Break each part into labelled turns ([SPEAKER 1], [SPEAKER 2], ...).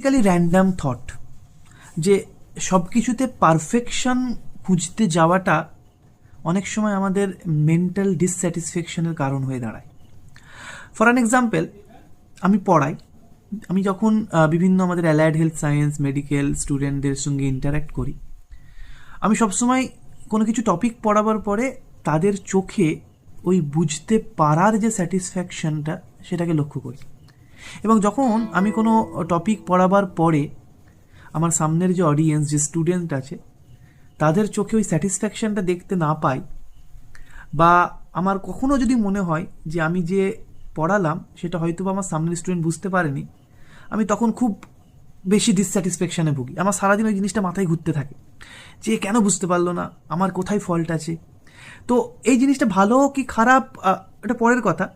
[SPEAKER 1] Basically random thought, যে সব কিছুতে পারফেকশন খুঁজতে যাওয়াটা অনেক সময় আমাদের মেন্টাল ডিসস্যাটিসফ্যাকশনের কারণ হয়ে দাঁড়ায়। ফর অ্যান এক্সাম্পল, আমি পড়াই, আমি যখন বিভিন্ন আমাদের অ্যালাইড হেলথ সায়েন্স মেডিকেল স্টুডেন্টদের সঙ্গে ইন্টারাক্ট করি, আমি সবসময় কোনো কিছু টপিক পড়াবার পরে তাদের চোখে ওই বুঝতে পারার যে স্যাটিসফ্যাকশনটা সেটাকে লক্ষ্য করি। এবং যখন আমি কোনো টপিক পড়াবার পরে আমার সামনের যে অডিয়েন্স, যে স্টুডেন্ট আছে, তাদের চোখে ওই স্যাটিসফ্যাকশনটা দেখতে না পাই, বা আমার কখনো যদি মনে হয় যে আমি যে পড়ালাম সেটা হয়তো বা আমার সামনের স্টুডেন্ট বুঝতে পারেনি, আমি তখন খুব বেশি ডিসস্যাটিসফ্যাকশানে ভুগি। আমার সারাদিন ওই জিনিসটা মাথায় ঘুরতে থাকে যে কেন বুঝতে পারলো না, আমার কোথায় ফল্ট আছে। তো এই জিনিসটা ভালো কি খারাপ এটা পরের কথা,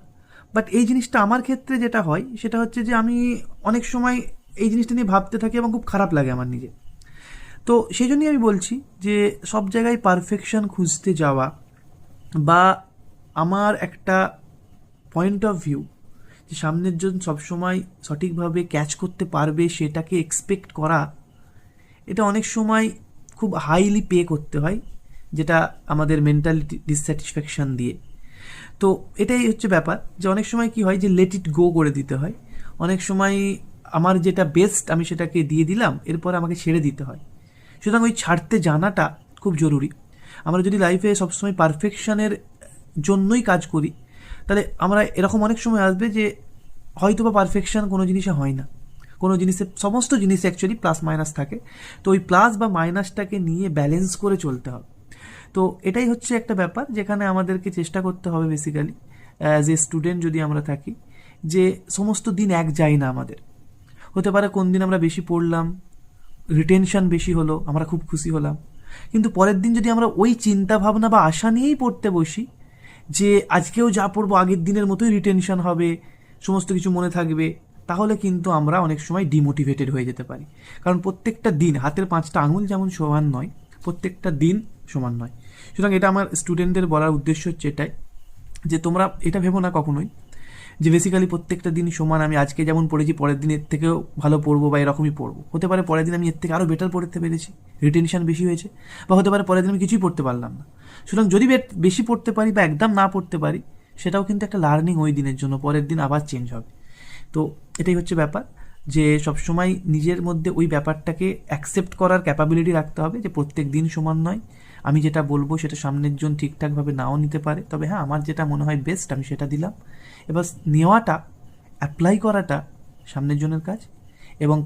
[SPEAKER 1] বাট এই জিনিসটা আমার ক্ষেত্রে যেটা হয় সেটা হচ্ছে যে আমি অনেক সময় এই জিনিসটা নিয়ে ভাবতে থাকি এবং খুব খারাপ লাগে আমার নিজে। তো সেই জন্যই আমি বলছি যে সব জায়গায় পারফেকশন খুঁজতে যাওয়া, বা আমার একটা পয়েন্ট অফ ভিউ যে সামনের জন সবসময় সঠিকভাবে ক্যাচ করতে পারবে সেটাকে এক্সপেক্ট করা, এটা অনেক সময় খুব হাইলি পে করতে হয়, যেটা আমাদের মেন্টাল ডিসস্যাটিসফ্যাকশান দিয়ে। তো এটাই হচ্ছে ব্যাপার, যে অনেক সময় কি হয় যে লেট ইট গো করে দিতে হয়। অনেক সময় আমার যেটা বেস্ট আমি সেটাকে দিয়ে দিলাম, এরপর আমাকে ছেড়ে দিতে হয়। সুতরাং ওই ছাড়তে জানাটা খুব জরুরি। আমরা যদি লাইফে সবসময় পারফেকশনের জন্যই কাজ করি, তাহলে আমরা এরকম অনেক সময় আসবে যে হয়তো বা পারফেকশন কোনো জিনিসে হয় না, কোনো জিনিসে, সমস্ত জিনিসে অ্যাকচুয়ালি প্লাস মাইনাস থাকে। তো ওই প্লাস বা মাইনাসটাকে নিয়ে ব্যালেন্স করে চলতে হবে। তো এটাই হচ্ছে একটা ব্যাপার যেখানে আমাদেরকে চেষ্টা করতে হবে বেসিক্যালি অ্যাজ এ স্টুডেন্ট যদি আমরা থাকি, যে সমস্ত দিন এক যায় না আমাদের। হতে পারে কোন দিন আমরা বেশি পড়লাম, রিটেনশন বেশি হলো, আমরা খুব খুশি হলাম, কিন্তু পরের দিন যদি আমরা ওই চিন্তা ভাবনা বা আশা নিয়েই পড়তে বসি যে আজকেও যা পড়বো আগের দিনের মতোই রিটেনশন হবে, সমস্ত কিছু মনে থাকবে, তাহলে কিন্তু আমরা অনেক সময় ডিমোটিভেটেড হয়ে যেতে পারি। কারণ প্রত্যেকটা দিন, হাতের 5টা আঙুল যেমন সমান নয়, প্রত্যেকটা দিন সমান নয়। সুতরাং এটা আমার স্টুডেন্টদের বলার উদ্দেশ্য হচ্ছে এটাই, যে তোমরা এটা ভেবো না কখনোই যে বেসিক্যালি প্রত্যেকটা দিনই সমান, আমি আজকে যেমন পড়েছি পরের দিন এর থেকেও ভালো পড়বো বা এরকমই পড়বো। হতে পারে পরের দিন আমি এর থেকে আরও বেটার পড়তে পেরেছি, রিটেনশন বেশি হয়েছে, বা হতে পারে পরের দিন আমি কিছুই পড়তে পারলাম না। সুতরাং যদি বেশি পড়তে পারি বা একদম না পড়তে পারি, সেটাও কিন্তু একটা লার্নিং ওই দিনের জন্য, পরের দিন আবার চেঞ্জ হবে। তো এটাই হচ্ছে ব্যাপার, যে সবসময় নিজের মধ্যে ওই ব্যাপারটাকে অ্যাকসেপ্ট করার ক্যাপাবিলিটি রাখতে হবে যে প্রত্যেক দিন সমান নয়। আমি যেটা বলবো সেটা সামনের জন ঠিকঠাকভাবে নাও নিতে পারে, তবে হ্যাঁ আমার যেটা মনে হয় বেস্ট আমি সেটা দিলাম। এবার নেওয়াটা, অ্যাপ্লাই করাটা সামনের জনের কাজ। এবং